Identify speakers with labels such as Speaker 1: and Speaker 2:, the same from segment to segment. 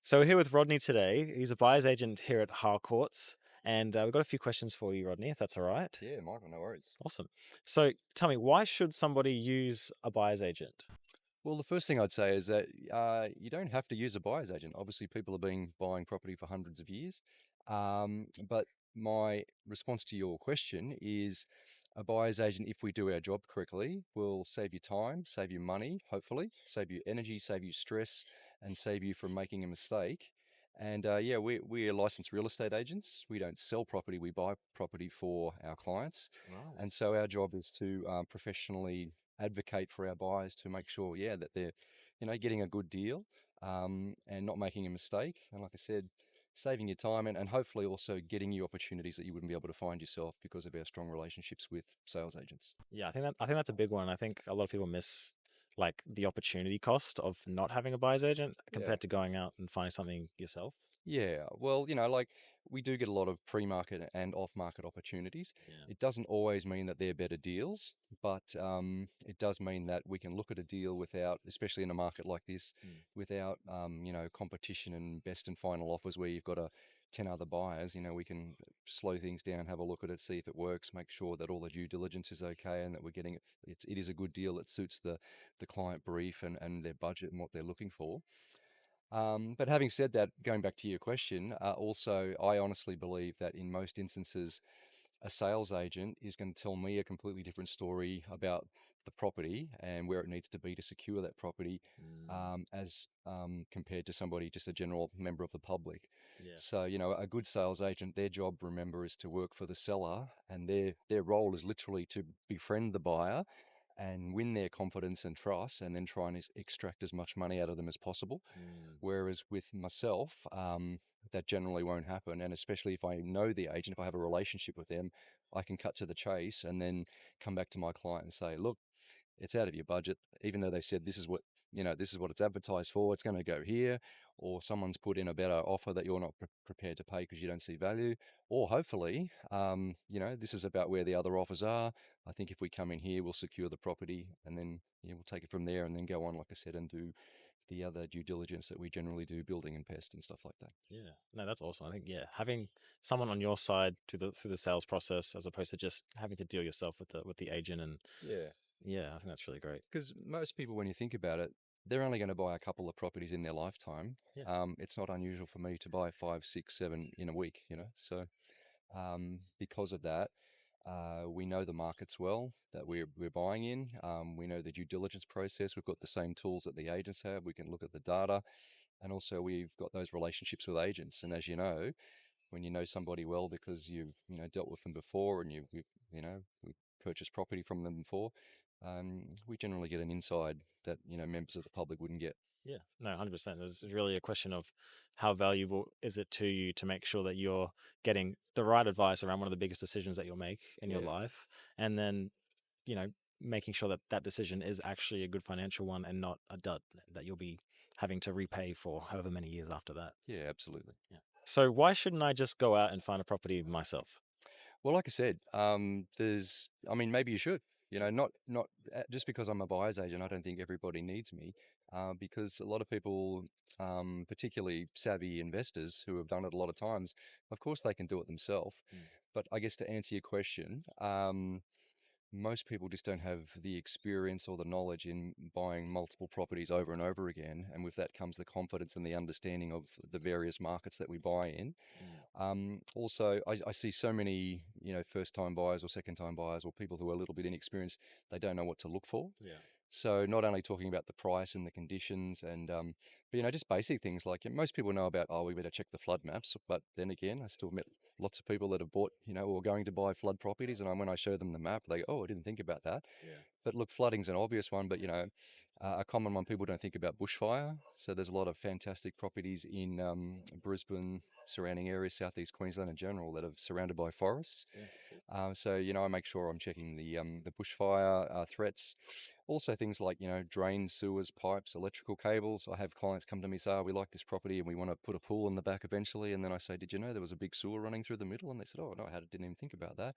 Speaker 1: So we're here with Rodney today. He's a buyer's agent here at Harcourts, and we've got a few questions for you, Rodney, if that's all right.
Speaker 2: Yeah, Michael, no worries.
Speaker 1: Awesome. So tell me, why should somebody use a buyer's agent?
Speaker 2: Well, the first thing I'd say is that you don't have to use a buyer's agent. Obviously, people have been buying property for hundreds of years. But my response to your question is a buyer's agent, if we do our job correctly, will save you time, save you money, hopefully, save you energy, save you stress, and save you from making a mistake. And yeah, we're licensed real estate agents. We don't sell property, we buy property for our clients.
Speaker 1: Right.
Speaker 2: And so our job is to professionally advocate for our buyers to make sure, yeah, that they're, getting a good deal and not making a mistake. And like I said, saving your time and hopefully also getting you opportunities that you wouldn't be able to find yourself because of our strong relationships with sales agents.
Speaker 1: Yeah, I think that's a big one. I think a lot of people miss like the opportunity cost of not having a buyer's agent
Speaker 2: Yeah.
Speaker 1: compared to going out and finding something yourself.
Speaker 2: Yeah, well, like we do get a lot of pre-market and off-market opportunities.
Speaker 1: Yeah.
Speaker 2: It doesn't always mean that they're better deals, but it does mean that we can look at a deal without, especially in a market like this,
Speaker 1: Mm.
Speaker 2: without competition and best and final offers where you've got 10 other buyers. We can slow things down, have a look at it, see if it works, make sure that all the due diligence is okay, and that we're getting it. It is a good deal that suits the client brief and their budget and what they're looking for. But having said that, going back to your question, also, I honestly believe that in most instances, a sales agent is going to tell me a completely different story about the property and where it needs to be to secure that property
Speaker 1: Mm.
Speaker 2: as compared to somebody, just a general member of the public.
Speaker 1: Yeah.
Speaker 2: So, a good sales agent, their job, remember, is to work for the seller, and their role is literally to befriend the buyer and win their confidence and trust, and then try and extract as much money out of them as possible.
Speaker 1: Mm.
Speaker 2: Whereas with myself, that generally won't happen. And especially if I know the agent, if I have a relationship with them, I can cut to the chase and then come back to my client and say, look, it's out of your budget, even though they said this is what it's advertised for, it's going to go here, or someone's put in a better offer that you're not prepared to pay because you don't see value, or hopefully, this is about where the other offers are. I think if we come in here, we'll secure the property, and then we'll take it from there, and then go on, like I said, and do the other due diligence that we generally do, building and pest and stuff like that.
Speaker 1: Yeah. No, that's awesome. I think having someone on your side through the sales process as opposed to just having to deal yourself with the agent and
Speaker 2: Yeah.
Speaker 1: yeah, I think that's really great.
Speaker 2: Because most people, when you think about it, they're only going to buy a couple of properties in their lifetime.
Speaker 1: Yeah.
Speaker 2: It's not unusual for me to buy five, six, seven in a week, So because of that, we know the markets well that we're buying in. We know the due diligence process. We've got the same tools that the agents have. We can look at the data, and also we've got those relationships with agents. And as you know, when you know somebody well because you've dealt with them before and we've purchased property from them before, we generally get an inside that members of the public wouldn't get.
Speaker 1: Yeah, no, 100%. It's really a question of how valuable is it to you to make sure that you're getting the right advice around one of the biggest decisions that you'll make in your
Speaker 2: Yeah,
Speaker 1: life, and then you know making sure that that decision is actually a good financial one and not a dud that you'll be having to repay for however many years after that.
Speaker 2: yeah, absolutely.
Speaker 1: Yeah. So why shouldn't I just go out and find a property myself?
Speaker 2: Well, like I said, I mean, maybe you should.
Speaker 1: Yeah.
Speaker 2: Not just because I'm a buyer's agent. I don't think everybody needs me, because a lot of people, particularly savvy investors who have done it a lot of times, of course they can do it themselves.
Speaker 1: Mm.
Speaker 2: But I guess to answer your question, most people just don't have the experience or the knowledge in buying multiple properties over and over again. And with that comes the confidence and the understanding of the various markets that we buy in.
Speaker 1: Mm.
Speaker 2: Also, I see so many, first time buyers or second time buyers or people who are a little bit inexperienced, they don't know what to look for.
Speaker 1: Yeah.
Speaker 2: So not only talking about the price and the conditions and but just basic things like most people know about, oh, we better check the flood maps, but then again I still met lots of people that have bought or going to buy flood properties, and when I show them the map they go, oh, I didn't think about that.
Speaker 1: Yeah.
Speaker 2: But look, flooding's an obvious one, but a common one people don't think about, bushfire. So there's a lot of fantastic properties in Brisbane, surrounding areas, southeast Queensland in general, that are surrounded by forests.
Speaker 1: Yeah. Cool.
Speaker 2: So I make sure I'm checking the bushfire threats. Also things like drains, sewers, pipes, electrical cables. I have clients come to me say, oh, we like this property and we want to put a pool in the back eventually. And then I say, did you know there was a big sewer running through the middle? And they said, oh no, didn't even think about that.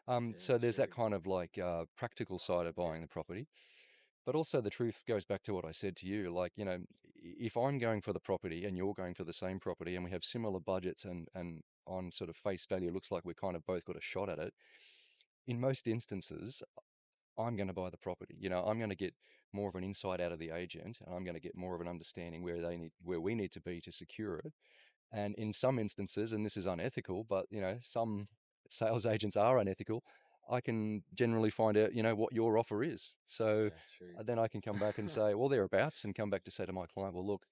Speaker 1: Yeah.
Speaker 2: So there's that
Speaker 1: True.
Speaker 2: kind of like practical side of buying the property. But also the truth goes back to what I said to you. Like, if I'm going for the property and you're going for the same property and we have similar budgets and on sort of face value, it looks like we kind of both got a shot at it. In most instances, I'm going to buy the property. I'm going to get more of an insight out of the agent, and I'm going to get more of an understanding where we need to be to secure it. And in some instances, and this is unethical, but some sales agents are unethical. I can generally find out, what your offer is. So
Speaker 1: Yeah, true.
Speaker 2: then I can come back and say, well, thereabouts, and come back to say to my client, well, look,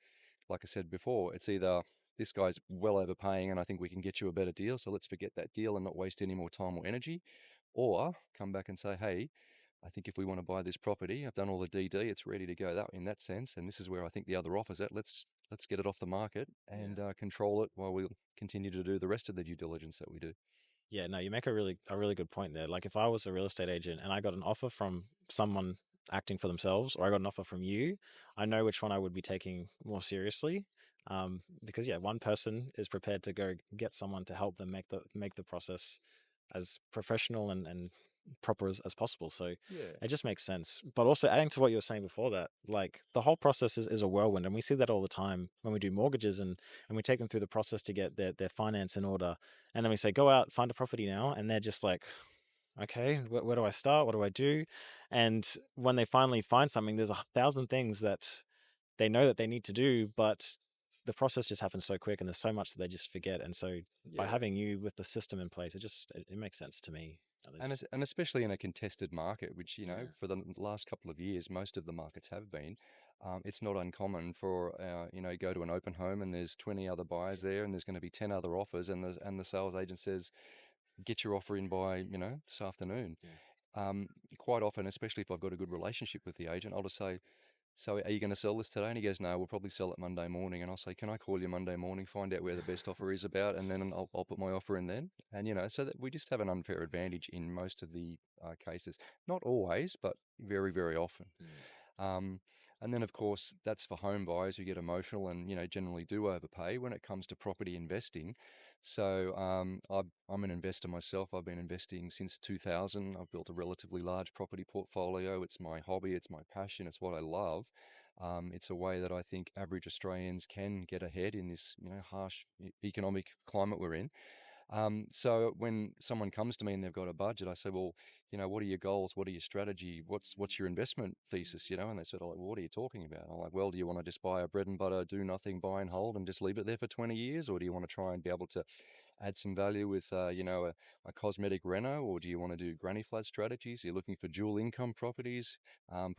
Speaker 2: like I said before, it's either this guy's well overpaying and I think we can get you a better deal. So let's forget that deal and not waste any more time or energy. Or come back and say, hey, I think if we want to buy this property, I've done all the DD, it's ready to go that in that sense, and this is where I think the other offer's at. Let's get it off the market
Speaker 1: Yeah.
Speaker 2: and control it while we continue to do the rest of the due diligence that we do.
Speaker 1: Yeah, no, you make a really good point there. Like if I was a real estate agent and I got an offer from someone acting for themselves, or I got an offer from you, I know which one I would be taking more seriously. Because yeah, one person is prepared to go get someone to help them make the process as professional and proper as possible. So
Speaker 2: Yeah,
Speaker 1: it just makes sense. But also adding to what you were saying before that, like the whole process is a whirlwind. And we see that all the time when we do mortgages and we take them through the process to get their finance in order. And then we say, go out, find a property now. And they're just like, okay, where do I start? What do I do? And when they finally find something, there's 1,000 things that they know that they need to do, but the process just happens so quick and there's so much that they just forget. And so by
Speaker 2: yeah.
Speaker 1: having you with the system in place, it makes sense to me, at
Speaker 2: And,
Speaker 1: least.
Speaker 2: and especially in a contested market, which,
Speaker 1: Yeah.
Speaker 2: for the last couple of years, most of the markets have been, it's not uncommon for, go to an open home and there's 20 other buyers there and there's going to be 10 other offers and the sales agent says, get your offer in by, this afternoon.
Speaker 1: Yeah.
Speaker 2: Um, Quite often, especially if I've got a good relationship with the agent, I'll just say, so are you going to sell this today? And he goes, no, we'll probably sell it Monday morning. And I'll say, can I call you Monday morning, find out where the best offer is about, and then I'll put my offer in then. And, so that we just have an unfair advantage in most of the cases. Not always, but very, very often.
Speaker 1: Mm.
Speaker 2: Um, and then, of course, that's for home buyers who get emotional and generally do overpay when it comes to property investing. So I'm an investor myself. I've been investing since 2000. I've built a relatively large property portfolio. It's my hobby. It's my passion. It's what I love. It's a way that I think average Australians can get ahead in this harsh economic climate we're in. So when someone comes to me and they've got a budget, I say, well, what are your goals? What are your strategy? What's your investment thesis? And they said, oh, like, well, what are you talking about? I'm like, well, do you want to just buy a bread and butter, do nothing, buy and hold, and just leave it there for 20 years, or do you want to try and be able to add some value with, a cosmetic reno, or do you want to do granny flat strategies? You're looking for dual income properties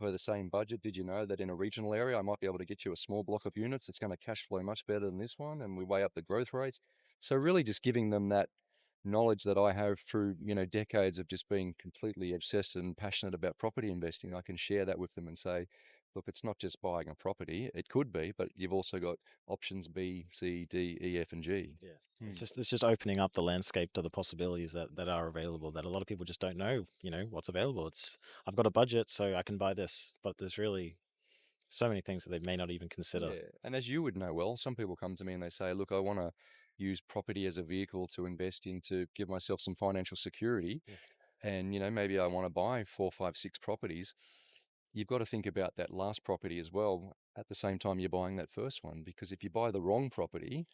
Speaker 2: per the same budget. Did you know that in a regional area, I might be able to get you a small block of units that's going to cash flow much better than this one, and we weigh up the growth rates. So really just giving them that knowledge that I have through, decades of just being completely obsessed and passionate about property investing. I can share that with them and say, look, it's not just buying a property. It could be, but you've also got options B, C, D, E, F, and G.
Speaker 1: Yeah.
Speaker 2: Hmm.
Speaker 1: It's just opening up the landscape to the possibilities that are available that a lot of people just don't know, what's available. I've got a budget, so I can buy this, but there's really so many things that they may not even consider.
Speaker 2: Yeah. And as you would know well, some people come to me and they say, look, I want to use property as a vehicle to invest in to give myself some financial security.
Speaker 1: Yeah.
Speaker 2: And, maybe I want to buy four, five, six properties. You've got to think about that last property as well at the same time you're buying that first one. Because if you buy the wrong property,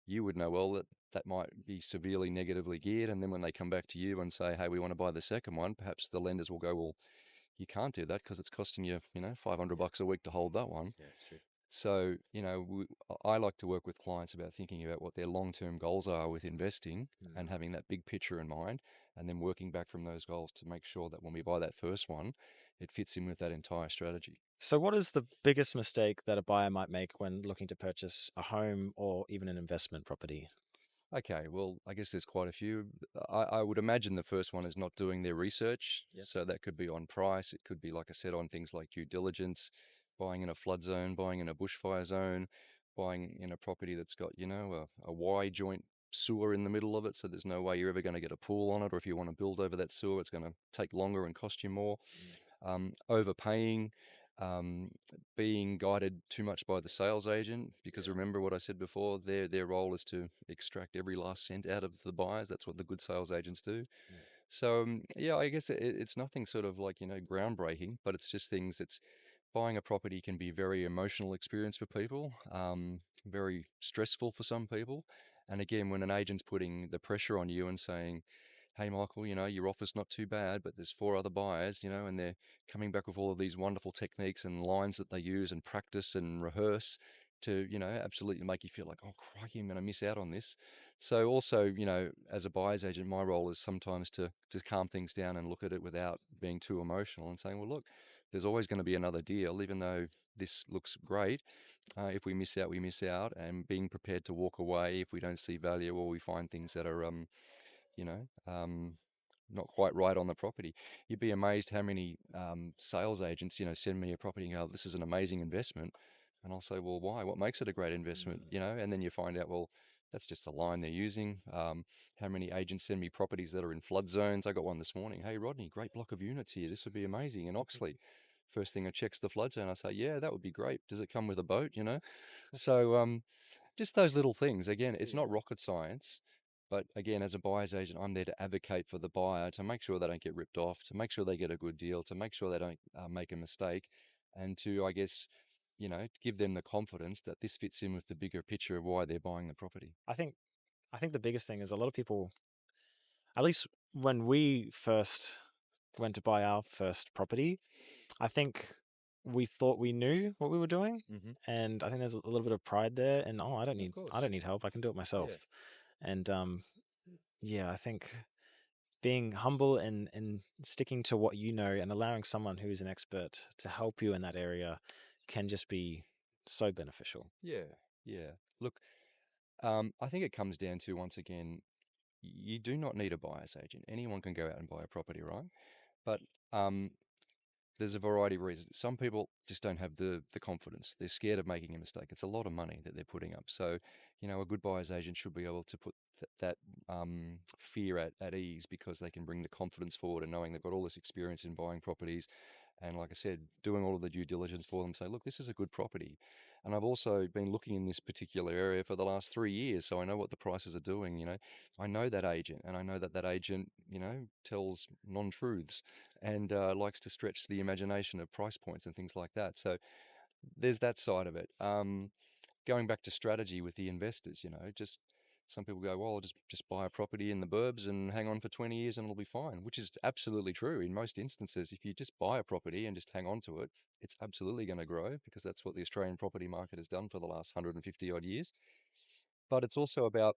Speaker 2: you would know well that that might be severely negatively geared. And then when they come back to you and say, hey, we want to buy the second one, perhaps the lenders will go, well, you can't do that because it's costing you, 500
Speaker 1: Yeah.
Speaker 2: bucks a week to hold that one.
Speaker 1: Yeah, it's true.
Speaker 2: So, I like to work with clients about thinking about what their long-term goals are with investing
Speaker 1: Mm.
Speaker 2: and having that big picture in mind, and then working back from those goals to make sure that when we buy that first one, it fits in with that entire strategy.
Speaker 1: So, what is the biggest mistake that a buyer might make when looking to purchase a home or even an investment property?
Speaker 2: Okay, well, I guess there's quite a few. I would imagine the first one is not doing their research.
Speaker 1: Yep.
Speaker 2: So that could be on price. It could be, like I said, on things like due diligence, buying in a flood zone, buying in a bushfire zone, buying in a property that's got, a Y joint sewer in the middle of it. So there's no way you're ever going to get a pool on it. Or if you want to build over that sewer, it's going to take longer and cost you more.
Speaker 1: Mm.
Speaker 2: Overpaying, um, being guided too much by the sales agent. Because
Speaker 1: Yeah.
Speaker 2: remember what I said before, their role is to extract every last cent out of the buyers. That's what the good sales agents do.
Speaker 1: Yeah.
Speaker 2: So yeah, I guess it's nothing sort of like groundbreaking, but it's just things. buying a property can be a very emotional experience for people, very stressful for some people. And again, when an agent's putting the pressure on you and saying, hey, Michael, your offer's not too bad, but there's four other buyers, and they're coming back with all of these wonderful techniques and lines that they use and practice and rehearse to, absolutely make you feel like, oh, crikey, I'm going to miss out on this. So also, as a buyer's agent, my role is sometimes to calm things down and look at it without being too emotional and saying, well, look, there's always going to be another deal, even though this looks great. If we miss out, we miss out, and being prepared to walk away if we don't see value or we find things that are, you know, um, not quite right on the property. You'd be amazed how many sales agents, send me a property and go, this is an amazing investment. And I'll say, well, why? What makes it a great investment?
Speaker 1: Mm.
Speaker 2: And then you find out, well, that's just a line they're using. How many agents send me properties that are in flood zones? I got one this morning. Hey, Rodney, great block of units here. This would be amazing in Oxley. First thing I check's the flood zone. I say, yeah, that would be great. Does it come with a boat? So just those little things. Again, it's not
Speaker 1: Yeah.
Speaker 2: rocket science, but again, as a buyer's agent, I'm there to advocate for the buyer to make sure they don't get ripped off, to make sure they get a good deal, to make sure they don't make a mistake, and to, I guess, give them the confidence that this fits in with the bigger picture of why they're buying the property.
Speaker 1: I think I think the biggest thing is a lot of people, at least when we first went to buy our first property, I think we thought we knew what we were doing,
Speaker 2: Hmm.
Speaker 1: and I think there's a little bit of pride there. And oh,
Speaker 2: Of
Speaker 1: I
Speaker 2: course.
Speaker 1: don't need help. I can do it
Speaker 2: Yeah.
Speaker 1: myself. And yeah, I think being humble and sticking to what you know and allowing someone who's an expert to help you in that area can just be so beneficial.
Speaker 2: Yeah. Yeah. Look, I think it comes down to, once again, you do not need a buyer's agent. Anyone can go out and buy a property, right? But um, there's a variety of reasons. Some people just don't have the confidence. They're scared of making a mistake. It's a lot of money that they're putting up. So, a good buyer's agent should be able to put that fear at ease, because they can bring the confidence forward and knowing they've got all this experience in buying properties. And like I said, doing all of the due diligence for them, say, look, this is a good property. And I've also been looking in this particular area for the last 3 years, so I know what the prices are doing. I know that agent, and I know that that agent, tells non-truths and likes to stretch the imagination of price points and things like that. So there's that side of it. Going back to strategy with the investors, just some people go, well, I'll just buy a property in the burbs and hang on for 20 years and it'll be fine, which is absolutely true. In most instances, if you just buy a property and just hang on to it, it's absolutely going to grow, because that's what the Australian property market has done for the last 150 odd years. But it's also about,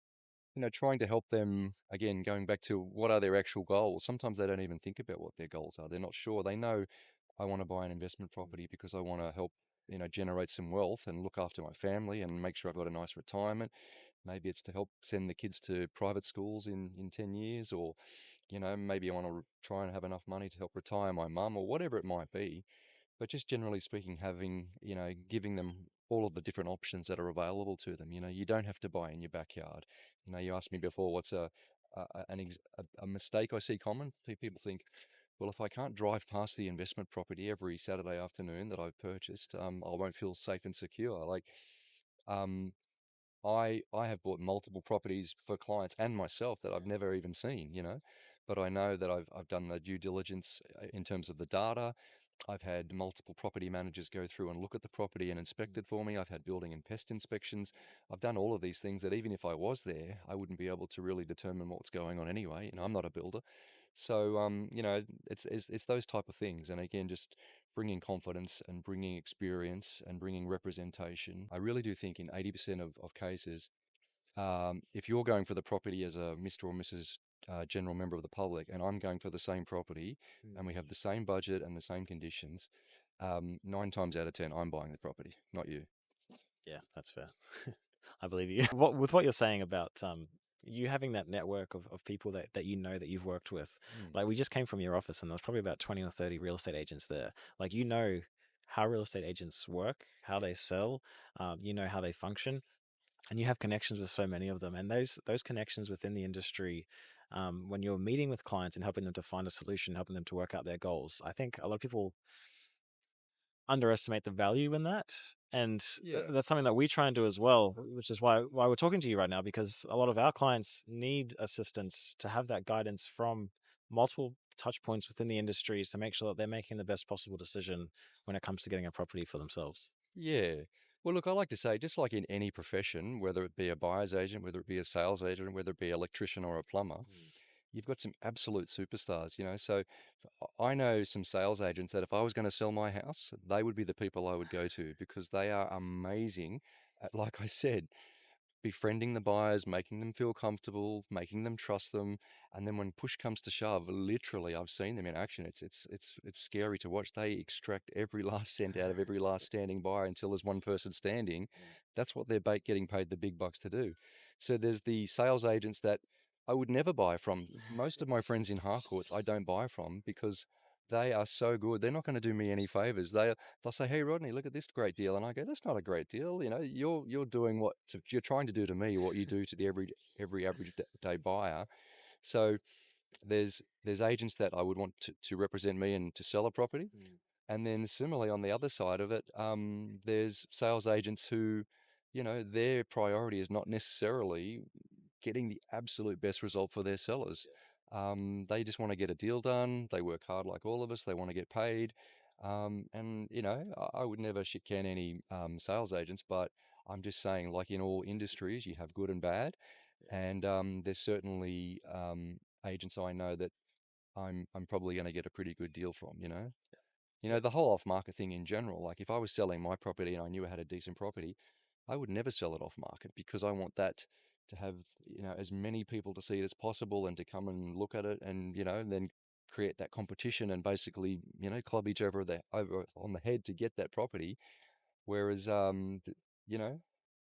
Speaker 2: trying to help them, again, going back to what are their actual goals. Sometimes they don't even think about what their goals are. They're not sure. They know, I want to buy an investment property because I want to help, generate some wealth and look after my family and make sure I've got a nice retirement. Maybe it's to help send the kids to private schools in 10 years, or, maybe I want to try and have enough money to help retire my mum, or whatever it might be. But just generally speaking, having, giving them all of the different options that are available to them. You don't have to buy in your backyard. You asked me before, what's a mistake I see common? People think, well, if I can't drive past the investment property every Saturday afternoon that I've purchased, I won't feel safe and secure. Like, um, I have bought multiple properties for clients and myself that I've never even seen, but I know that I've done the due diligence in terms of the data. I've had multiple property managers go through and look at the property and inspect it for me. I've had building and pest inspections. I've done all of these things that even if I was there, I wouldn't be able to really determine what's going on anyway. I'm not a builder. So, it's those type of things. And again, just bringing confidence and bringing experience and bringing representation. I really do think in 80% of cases, if you're going for the property as a Mr. or Mrs. General member of the public, and I'm going for the same property, and we have the same budget and the same conditions, 9 times out of 10, I'm buying the property, not you.
Speaker 1: Yeah, that's fair. I believe you. With what you're saying about you having that network of people that you know that you've worked with,
Speaker 2: Mm.
Speaker 1: like we just came from your office and there was probably about 20 or 30 real estate agents there. Like you know how real estate agents work, how they sell, you know how they function, and you have connections with so many of them. And those connections within the industry, when you're meeting with clients and helping them to find a solution, helping them to work out their goals, I think a lot of people underestimate the value in that. And
Speaker 2: Yeah.
Speaker 1: that's something that we try and do as well, which is why we're talking to you right now, because a lot of our clients need assistance to have that guidance from multiple touch points within the industries to make sure that they're making the best possible decision when it comes to getting a property for themselves.
Speaker 2: Yeah. Well, look, I like to say, just like in any profession, whether it be a buyer's agent, whether it be a sales agent, whether it be an electrician or a plumber,
Speaker 1: Mm.
Speaker 2: you've got some absolute superstars, you know. So I know some sales agents that if I was going to sell my house, they would be the people I would go to because they are amazing at, like I said, befriending the buyers, making them feel comfortable, making them trust them, and then when push comes to shove, literally, I've seen them in action. It's scary to watch. They extract every last cent out of every last standing buyer until there's one person standing.
Speaker 1: Mm.
Speaker 2: That's what they're getting paid the big bucks to do. So there's the sales agents that I would never buy from. Most of my friends in Harcourts, I don't buy from because they are so good. They're not going to do me any favors. They'll say, "Hey, Rodney, look at this great deal," and I go, "That's not a great deal. You know, you're doing you're trying to do to me what you do to the every average day buyer." So there's agents that I would want to represent me and to sell a property,
Speaker 1: Mm.
Speaker 2: and then similarly on the other side of it, there's sales agents who, you know, their priority is not necessarily getting the absolute best result for their sellers.
Speaker 1: Yeah.
Speaker 2: They just want to get a deal done. They work hard like all of us. They want to get paid. And, you know, I would never shit can any sales agents, but I'm just saying, like in all industries, you have good and bad.
Speaker 1: Yeah.
Speaker 2: And there's certainly agents I know that I'm probably going to get a pretty good deal from, you know. You
Speaker 1: Yeah.
Speaker 2: know, the whole off market thing in general, like if I was selling my property and I knew I had a decent property, I would never sell it off market because I want that to have, you know, as many people to see it as possible and to come and look at it and, you know, and then create that competition and basically, you know, club each other over on the head to get that property. Whereas, you know,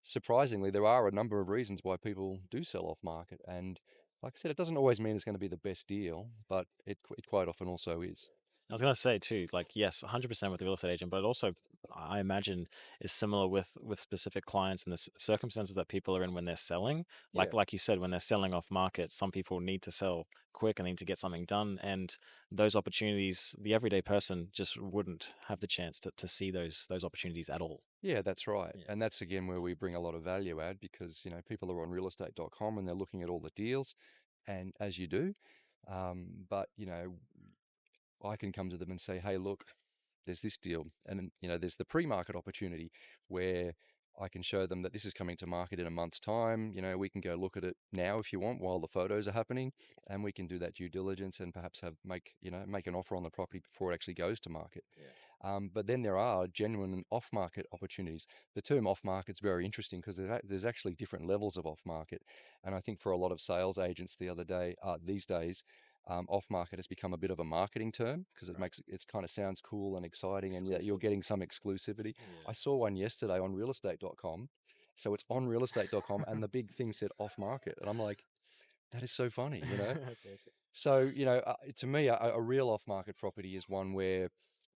Speaker 2: surprisingly, there are a number of reasons why people do sell off market. And like I said, it doesn't always mean it's going to be the best deal, but it quite often also is.
Speaker 1: I was gonna say too, like yes, 100% with the real estate agent, but it also I imagine is similar with specific clients and the circumstances that people are in when they're selling.
Speaker 2: Yeah.
Speaker 1: Like you said, when they're selling off market, some people need to sell quick and need to get something done, and those opportunities, the everyday person just wouldn't have the chance to see those opportunities at all.
Speaker 2: Yeah, that's right.
Speaker 1: Yeah.
Speaker 2: And that's again where we bring a lot of value add because, you know, people are on realestate.com and they're looking at all the deals, and as you do. But, you know, I can come to them and say, hey, look, there's this deal. And, you know, there's the pre market opportunity where I can show them that this is coming to market in a month's time. You know, we can go look at it now if you want while the photos are happening, and we can do that due diligence and perhaps make an offer on the property before it actually goes to market.
Speaker 1: Yeah.
Speaker 2: But then there are genuine off-market opportunities. The term off-market is very interesting because there's actually different levels of off-market, and I think for a lot of sales agents these days, off-market has become a bit of a marketing term because
Speaker 1: Right.
Speaker 2: it kind of sounds cool and exciting, and yeah, you're
Speaker 1: Exclusive.
Speaker 2: getting some exclusivity. I
Speaker 1: Yeah.
Speaker 2: saw one yesterday on realestate.com, so it's on realestate.com, and the big thing said off-market, and I'm like, that is so funny, you know.
Speaker 1: That's awesome.
Speaker 2: So, you know, to me, a real off-market property is one where,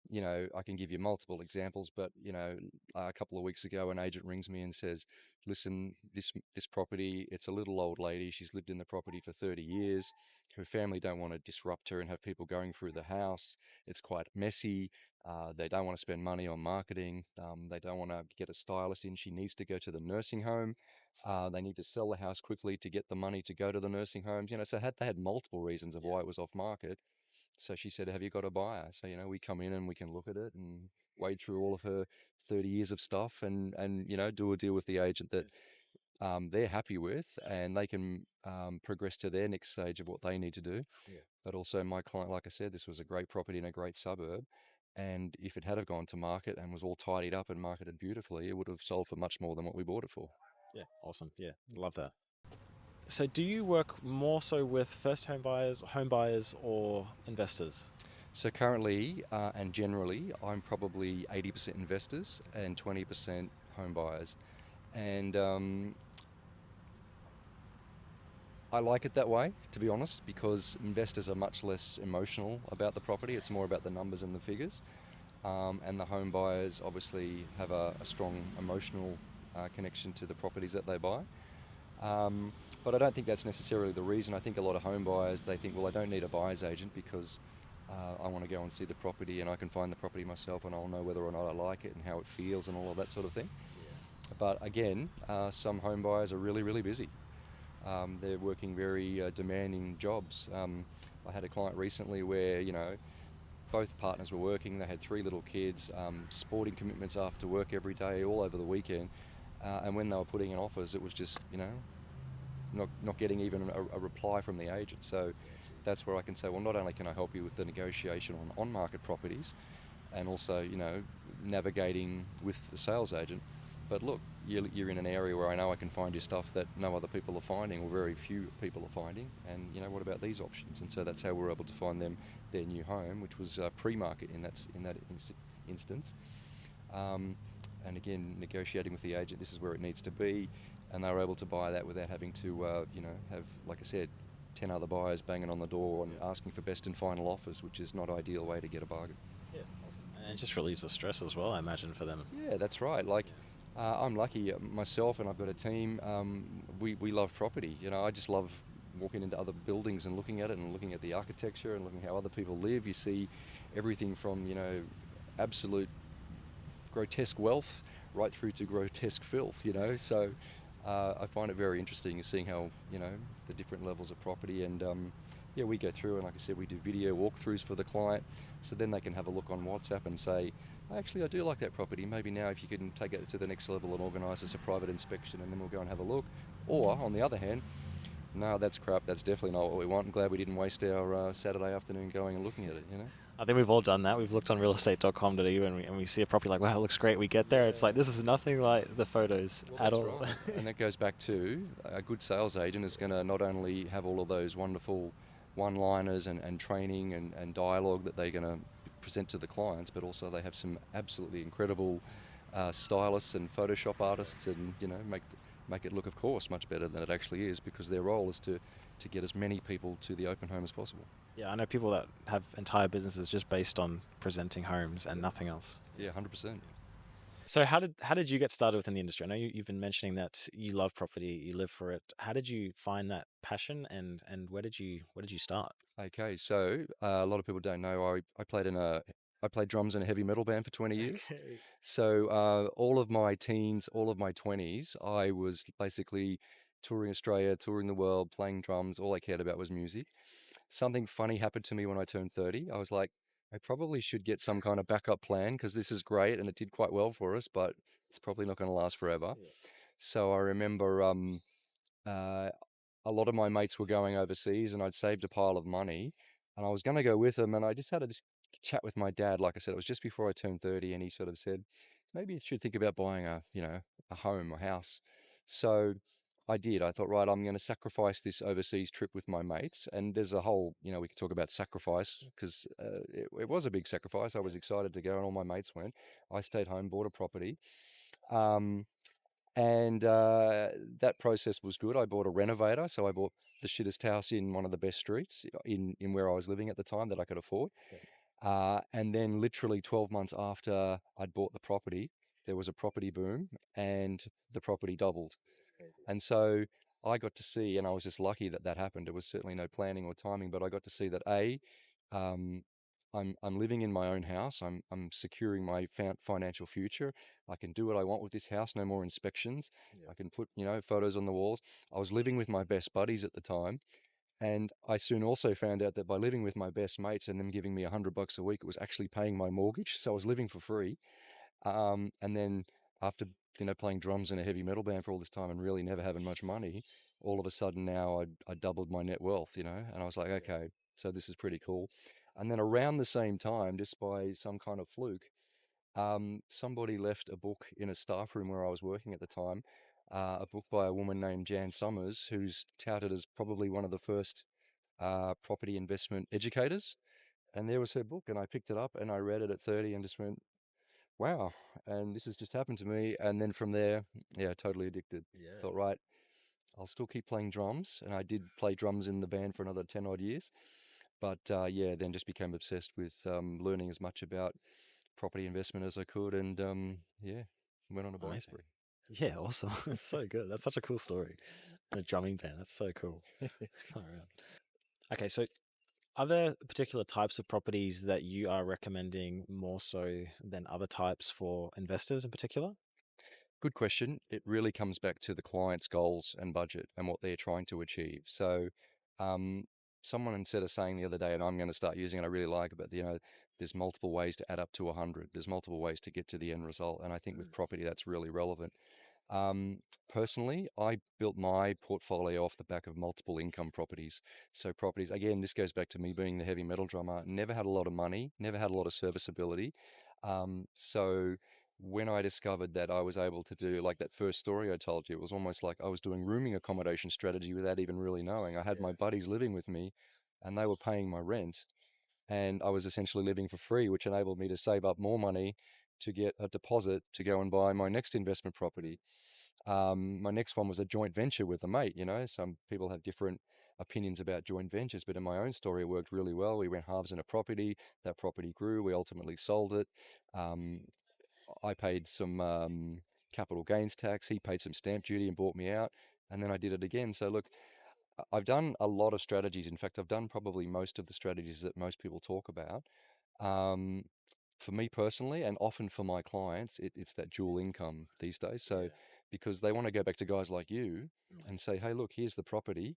Speaker 2: you know, I can give you multiple examples, but you know, a couple of weeks ago, an agent rings me and says, "Listen, this property, it's a little old lady. She's lived in the property for 30 years. Her family don't want to disrupt her and have people going through the house. It's quite messy. They don't want to spend money on marketing. They don't want to get a stylist in. She needs to go to the nursing home. They need to sell the house quickly to get the money to go to the nursing homes. You know, so they had multiple reasons of
Speaker 1: Yeah.
Speaker 2: why it was off market. So she said, "Have you got a buyer?" So, you know, we come in and we can look at it and wade through all of her 30 years of stuff and you know, do a deal with the agent that
Speaker 1: Yeah.
Speaker 2: they're happy with and they can progress to their next stage of what they need to do.
Speaker 1: Yeah.
Speaker 2: But also my client, like I said, this was a great property in a great suburb. And if it had have gone to market and was all tidied up and marketed beautifully, it would have sold for much more than what we bought it for.
Speaker 1: Yeah. Awesome. Yeah. Love that. So, do you work more so with first home buyers, or investors?
Speaker 2: So currently and generally, I'm probably 80% investors and 20% home buyers. And I like it that way, to be honest, because investors are much less emotional about the property. It's more about the numbers and the figures. And the home buyers obviously have a strong emotional connection to the properties that they buy. But I don't think that's necessarily the reason. I think a lot of home buyers, they think, well, I don't need a buyer's agent because I want to go and see the property and I can find the property myself and I'll know whether or not I like it and how it feels and all of that sort of thing.
Speaker 1: Yeah.
Speaker 2: But again, some home buyers are really, really busy. They're working very demanding jobs. I had a client recently where, both partners were working. They had three little kids, sporting commitments after work every day, all over the weekend. And when they were putting in offers, it was just, not getting even a reply from the agent. So
Speaker 1: Yeah, jeez.
Speaker 2: that's where I can say, well, not only can I help you with the negotiation on market properties, and also, navigating with the sales agent. But look, you're in an area where I know I can find you stuff that no other people are finding, or very few people are finding. And what about these options? And so that's how we're able to find them their new home, which was pre-market in that instance. Um, and again, negotiating with the agent, this is where it needs to be, and they were able to buy that without having to, have, like I said, 10 other buyers banging on the door and
Speaker 1: Yeah.
Speaker 2: asking for best and final offers, which is not ideal way to get a bargain.
Speaker 1: Yeah, awesome. And it just relieves the stress as well, I imagine, for them.
Speaker 2: Yeah, that's right. Like,
Speaker 1: Yeah.
Speaker 2: I'm lucky myself, and I've got a team. We love property. I just love walking into other buildings and looking at it, and looking at the architecture, and looking how other people live. You see everything from absolute grotesque wealth right through to grotesque filth. So I find it very interesting seeing how the different levels of property. And yeah, we go through, and like I said, we do video walkthroughs for the client, so then they can have a look on WhatsApp and say, actually, I do like that property. Maybe now, if you can take it to the next level and organise us a private inspection, and then we'll go and have a look. Or on the other hand, no, that's crap. That's definitely not what we want. I'm glad we didn't waste our Saturday afternoon going and looking at it.
Speaker 1: I think we've all done that. We've looked on realestate.com.au and we see a property like, wow, it looks great. We get there, it's like,
Speaker 2: Yeah.
Speaker 1: this is nothing like the photos
Speaker 2: Well,
Speaker 1: at
Speaker 2: that's
Speaker 1: all.
Speaker 2: right. And that goes back to a good sales agent is going to not only have all of those wonderful one liners and training and dialogue that they're going to present to the clients, but also they have some absolutely incredible stylists and Photoshop artists, and make it look, of course, much better than it actually is, because their role is to get as many people to the open home as possible.
Speaker 1: Yeah, I know people that have entire businesses just based on presenting homes and
Speaker 2: Yeah.
Speaker 1: nothing else.
Speaker 2: Yeah, 100%.
Speaker 1: So how did you get started within the industry? I know you've been mentioning that you love property, you live for it. How did you find that passion, and where did you start?
Speaker 2: Okay, so a lot of people don't know I played drums in a heavy metal band for 20 years.
Speaker 1: Okay.
Speaker 2: So all of my teens, all of my 20s, I was basically touring Australia, touring the world, playing drums. All I cared about was music. Something funny happened to me when I turned 30. I was like, I probably should get some kind of backup plan, because this is great and it did quite well for us, but it's probably not going to last forever.
Speaker 1: Yeah.
Speaker 2: So I remember uh, a lot of my mates were going overseas, and I'd saved a pile of money, and I was going to go with them. And I just had this chat with my dad. Like I said, it was just before I turned 30, and he sort of said, maybe you should think about buying a home, a house. So I did. I thought, right, I'm going to sacrifice this overseas trip with my mates. And there's a whole, we could talk about sacrifice, because it was a big sacrifice. I was excited to go, and all my mates went. I stayed home, bought a property. Um, and that process was good. I bought a renovator, so I bought the shittest house in one of the best streets in where I was living at the time that I could afford.
Speaker 1: Yeah.
Speaker 2: And then, literally 12 months after I'd bought the property, there was a property boom, and the property doubled.
Speaker 1: That's crazy.
Speaker 2: And so I got to see, and I was just lucky that that happened. There was certainly no planning or timing, but I got to see that um, I'm living in my own house. I'm securing my financial future. I can do what I want with this house. No more inspections.
Speaker 1: Yeah.
Speaker 2: I can put photos on the walls. I was living with my best buddies at the time, and I soon also found out that by living with my best mates and them giving me $100 a week, it was actually paying my mortgage. So I was living for free. And then, after playing drums in a heavy metal band for all this time and really never having much money, all of a sudden now I doubled my net wealth, and I was like,
Speaker 1: Yeah.
Speaker 2: okay, so this is pretty cool. And then around the same time, just by some kind of fluke, somebody left a book in a staff room where I was working at the time, a book by a woman named Jan Summers, who's touted as probably one of the first property investment educators. And there was her book, and I picked it up and I read it at 30 and just went, wow, and this has just happened to me. And then from there, yeah, totally addicted.
Speaker 1: Yeah.
Speaker 2: Thought, right, I'll still keep playing drums. And I did play drums in the band for another 10 odd years. But yeah, then just became obsessed with learning as much about property investment as I could. And yeah, went on a buying
Speaker 1: Amazing.
Speaker 2: spree.
Speaker 1: Yeah, awesome. That's so good. That's such a cool story. And a drumming band. That's so cool. Far out. Okay, so are there particular types of properties that you are recommending more so than other types for investors in particular?
Speaker 2: Good question. It really comes back to the client's goals and budget and what they're trying to achieve. So, um, someone said a saying the other day, and I'm going to start using it. I really like it, but there's multiple ways to add up to 100. There's multiple ways to get to the end result, and I think with
Speaker 1: Mm.
Speaker 2: property that's really relevant. Um, Personally, I built my portfolio off the back of multiple income properties. So properties, again, this goes back to me being the heavy metal drummer. Never had a lot of money, never had a lot of serviceability. So when I discovered that I was able to do like that first story I told you, it was almost like I was doing rooming accommodation strategy without even really knowing. I had my
Speaker 1: Yeah.
Speaker 2: buddies living with me, and they were paying my rent, and I was essentially living for free, which enabled me to save up more money to get a deposit to go and buy my next investment property. My next one was a joint venture with a mate. Some people have different opinions about joint ventures, but in my own story, it worked really well. We went halves in a property. That property grew. We ultimately sold it. Um, I paid some capital gains tax. He paid some stamp duty and bought me out. And then I did it again. So look, I've done a lot of strategies. In fact, I've done probably most of the strategies that most people talk about. Um, for me personally, and often for my clients, it's that dual income these days. So
Speaker 1: Yeah.
Speaker 2: because they want to go back to guys like you
Speaker 1: Mm.
Speaker 2: and say, hey, look, here's the property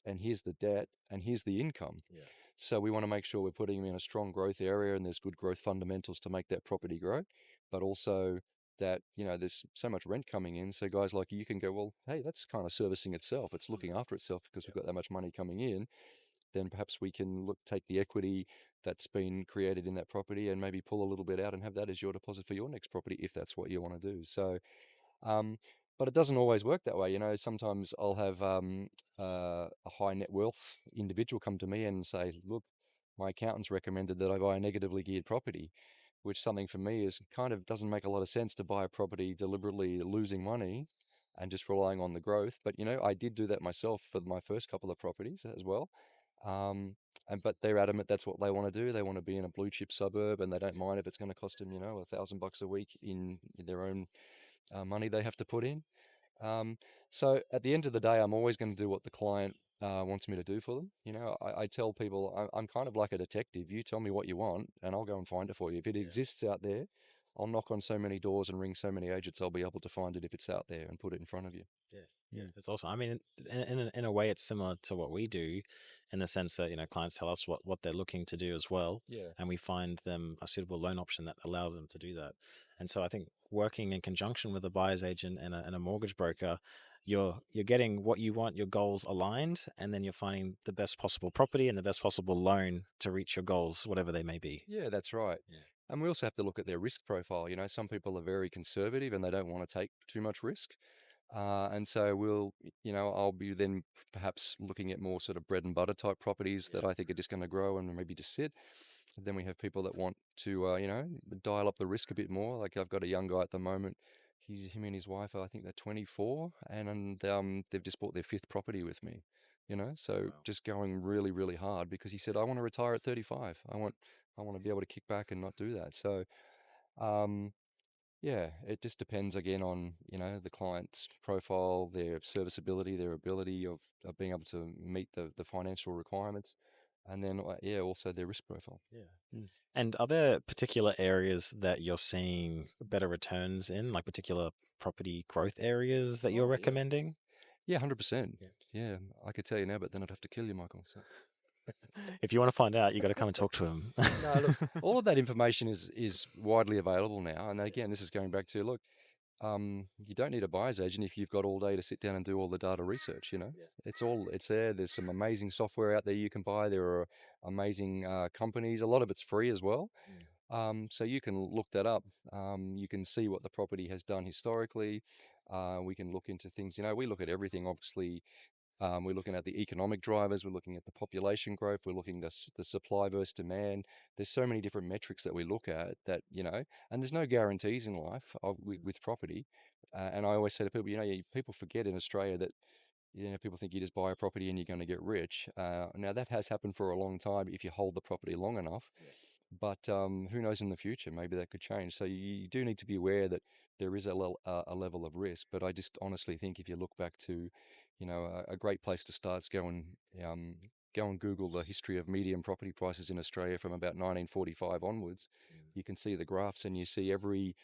Speaker 2: and here's the debt and here's the income.
Speaker 1: Yeah.
Speaker 2: So we want to make sure we're putting them in a strong growth area and there's good growth fundamentals to make that property grow, but also that, there's so much rent coming in. So guys like you can go, well, hey, that's kind of servicing itself. It's
Speaker 1: Mm.
Speaker 2: looking after itself because
Speaker 1: Yeah.
Speaker 2: we've got that much money coming in. Then perhaps we can take the equity that's been created in that property and maybe pull a little bit out and have that as your deposit for your next property if that's what you want to do. So um, but it doesn't always work that way. Sometimes I'll have a high net wealth individual come to me and say, look, my accountant's recommended that I buy a negatively geared property, which something for me is kind of doesn't make a lot of sense to buy a property deliberately losing money and just relying on the growth. But, I did do that myself for my first couple of properties as well. Um, but they're adamant that's what they want to do. They want to be in a blue chip suburb and they don't mind if it's going to cost them, $1,000 a week in their own money they have to put in. Um, so at the end of the day, I'm always going to do what the client wants me to do for them. I tell people I'm kind of like a detective. You tell me what you want, and I'll go and find it for you. If it
Speaker 1: Yeah.
Speaker 2: exists out there, I'll knock on so many doors and ring so many agents, I'll be able to find it if it's out there and put it in front of you.
Speaker 1: Yeah, yeah,
Speaker 2: Mm.
Speaker 1: it's awesome. I mean, in a way, it's similar to what we do, in the sense that clients tell us what they're looking to do as well,
Speaker 2: Yeah.
Speaker 1: and we find them a suitable loan option that allows them to do that. And so I think working in conjunction with a buyer's agent and a mortgage broker, you're getting what you want, your goals aligned, and then you're finding the best possible property and the best possible loan to reach your goals, whatever they may be.
Speaker 2: Yeah, that's right.
Speaker 1: Yeah,
Speaker 2: And we also have to look at their risk profile. Some people are very conservative and they don't want to take too much risk. And so I'll be then perhaps looking at more sort of bread and butter type properties that
Speaker 1: yeah,
Speaker 2: I think are just going to grow and maybe just sit. Then we have people that want to, dial up the risk a bit more. Like I've got a young guy at the moment. Him and his wife, I think they're 24, and they've just bought their fifth property with me. So
Speaker 1: wow,
Speaker 2: just going really, really hard because he said, I want to retire at 35. I want to be able to kick back and not do that. So, um, yeah, it just depends again on, the client's profile, their serviceability, their ability of being able to meet the financial requirements, and then, yeah, also their risk profile.
Speaker 1: yeah.
Speaker 2: Mm.
Speaker 1: And are there particular areas that you're seeing better returns in, like particular property growth areas that you're
Speaker 2: Oh, yeah.
Speaker 1: recommending?
Speaker 2: Yeah, 100%.
Speaker 1: Yeah.
Speaker 2: Yeah, I could tell you now, but then I'd have to kill you, Michael. So.
Speaker 1: If you want to find out, you got to come and talk to him.
Speaker 2: No, look, all of that information is widely available now. And again, this is going back to, look, you don't need a buyer's agent if you've got all day to sit down and do all the data research.
Speaker 1: Yeah.
Speaker 2: It's there. There's some amazing software out there you can buy. There are amazing companies. A lot of it's free as well.
Speaker 1: Mm.
Speaker 2: So you can look that up. You can see what the property has done historically. We can look into things. We look at everything, obviously. We're looking at the economic drivers. We're looking at the population growth. We're looking at the supply versus demand. There's so many different metrics that we look at that, and there's no guarantees in life
Speaker 1: Mm.
Speaker 2: with property. And I always say to people, people forget in Australia that, people think you just buy a property and you're going to get rich. Now that has happened for a long time if you hold the property long enough.
Speaker 1: Yeah.
Speaker 2: But who knows in the future? Maybe that could change. So you do need to be aware that there is a level of risk. But I just honestly think if you look back to, a great place to start is um, go and Google the history of median property prices in Australia from about 1945 onwards.
Speaker 1: Mm.
Speaker 2: You can see the graphs and you see every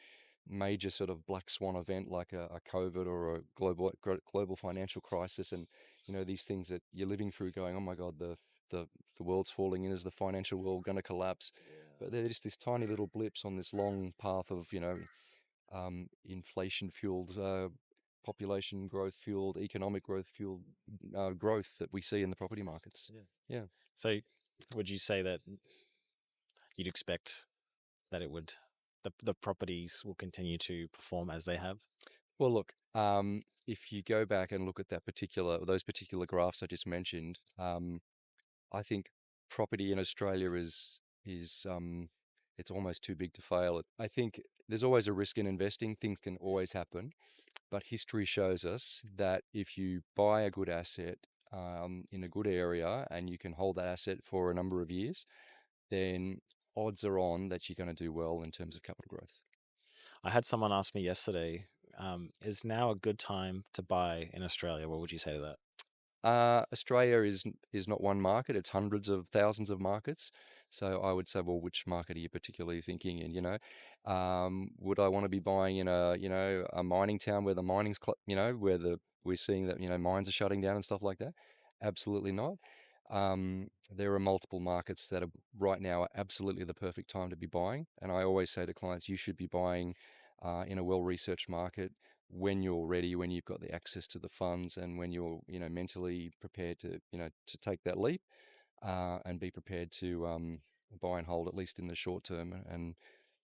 Speaker 2: major sort of black swan event like a COVID or a global financial crisis, and these things that you're living through, going, oh my God, the the world's falling in? Is the financial world going to collapse?
Speaker 1: Yeah.
Speaker 2: But they're just these tiny little blips on this long path of, inflation fueled, population growth fueled, economic growth fueled growth that we see in the property markets.
Speaker 1: Yeah.
Speaker 2: Yeah.
Speaker 1: So, would you say that you'd expect that it would the properties will continue to perform as they have?
Speaker 2: Well, look, if you go back and look at those particular graphs I just mentioned, I think property in Australia is it's almost too big to fail. I think there's always a risk in investing. Things can always happen, but history shows us that if you buy a good asset in a good area and you can hold that asset for a number of years, then odds are on that you're going to do well in terms of capital growth.
Speaker 1: I had someone ask me yesterday, is now a good time to buy in Australia? What would you say to that?
Speaker 2: Australia is not one market; it's hundreds of thousands of markets. So I would say, well, which market are you particularly thinking in? Would I want to be buying in a mining town where the where we're seeing that mines are shutting down and stuff like that? Absolutely not. There are multiple markets that are right now are absolutely the perfect time to be buying, and I always say to clients, you should be buying in a well-researched market when you're ready, when you've got the access to the funds, and when you're mentally prepared to to take that leap, and be prepared to buy and hold at least in the short term. And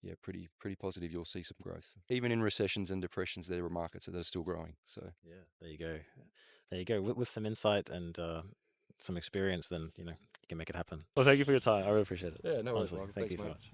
Speaker 2: yeah, pretty positive you'll see some growth even in recessions and depressions. There are markets that are still growing. So
Speaker 1: Yeah, there you go. There you go. With some insight and some experience, then you can make it happen. Well, thank you for your time. I really appreciate it.
Speaker 2: yeah, no worries,
Speaker 1: Honestly,
Speaker 2: Michael.
Speaker 1: thank
Speaker 2: Thanks,
Speaker 1: you so
Speaker 2: mate.
Speaker 1: much.